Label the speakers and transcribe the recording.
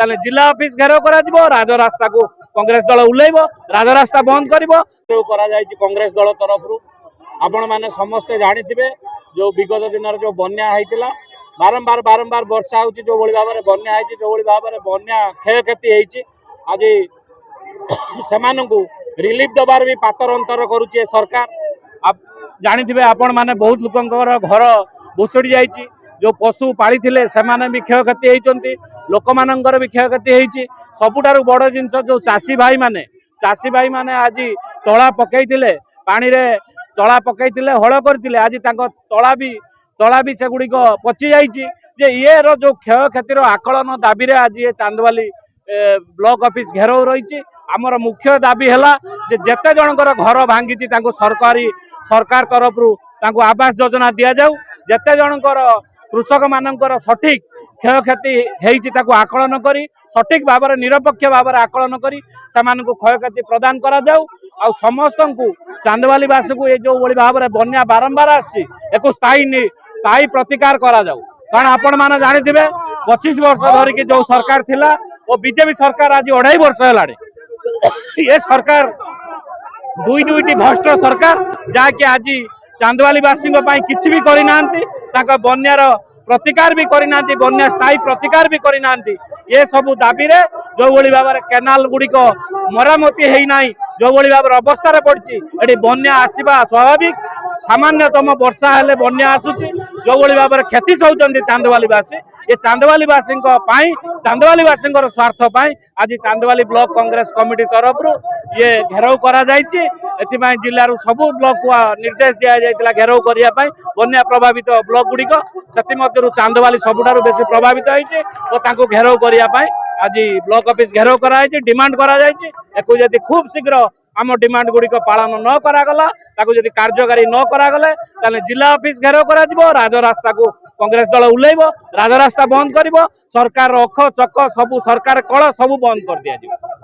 Speaker 1: ताले जिला ऑफिस घेराव करा जिवो राजरास्ता को कांग्रेस दल उल्लेइबो राजरास्ता बंद करिवो करा जायछि कांग्रेस दल तरफ आपण माने समस्त जानिथिबे जो विगत दिन जो बन्या हैतिला बारंबार बारंबार वर्षा होची जो बळी भाबरे बन्या हैछि जो बळी भाबरे बन्या क्षयक्षति हैछि आज सेमानंकु रिलीफ दबार भी पातर अंतर करुचे सरकार जानिथिबे आपण माने बहुत लोकंकर घर भुसुड़ी जाइछि जो पशु पाली थिले सेमाने भी क्षयक्षति हैचंती लोक मानंकर भी क्षयक्षति हैछि सबुठारु बड़ जिंस जो चासी भाई माने आज तळा पकैथिले पानी रे तळा पकैथिले हळ करथिले आज तांको तळा भी सेगुड़िक पचि जाइछि जे ये रो जो क्षयक्षतिर आकलन दाबी रे आज ये चांदवाली ब्लॉक ऑफिस घेराव रही आमर मुख्य दाबी है जेते जनकर घर भांगी सरकार तरफ आवास योजना दि जाऊ जेते जनकर कृषक मानकर सठिक क्षयक्षति होती आकलन कर सठिक भाव निरपेक्ष भाव आकलन कर क्षयक्षति प्रदान करा जाऊ आ समस्त को चांदवालीवासी को ये जो भाव में बन्या बारंबार आसी स्थायी प्रतिकार करा जाऊ कारण आपण मैंने जानी 25 वर्ष धरिकी जो सरकार थिला और बीजेपी सरकार आज 2.5 वर्ष है ये सरकार दुईटी भ्रष्ट सरकार जहाँकि आज चांदवालीवासी किसी भी करना बन्यार प्रतिकार भी करना बन्या स्थायी प्रतिकार भी करना ये सबू दाबी रे जो भाव में केनाल गुड़िक मरामती है जो भाव अवस्था पड़ी ये बन्या आसवा स्वाभाविक सामान्यतम वर्षा हेले बन्या आसुची जो भाव में क्षति सहउचंती चांदवालीवासी ये चांदवालीवासी चांदवालीवासी स्वार्थ पाई आज चांदवाली ब्लॉक कांग्रेस कमिटी तरफ ये घेराव करा जायछि एथिमाय जिल्लारू सबु ब्लॉक को निर्देश दिया जायतिला घेराव करिया पाई बन्या प्रभावित ब्लॉक गुड़िक सेति मध्यरु चांदवाली सबुठारु बेसी प्रभावित होइछि तो तांको घेराव करिया पाई आज ब्लॉक ऑफिस घेराव करा जायछि डिमांड करा जायछि एको यदि खूब शीघ्र आम डिमांड गुड़िक पालन न करागला ताकू यदि कार्यकारी न करागले ताले जिला ऑफिस घेराव करा जिवो राजरास्ता को कांग्रेस दल उल्लेइबो राजरास्ता बंद करिवो सरकार अख चक सबु सरकार कल सबु बंद कर दिया जिवो।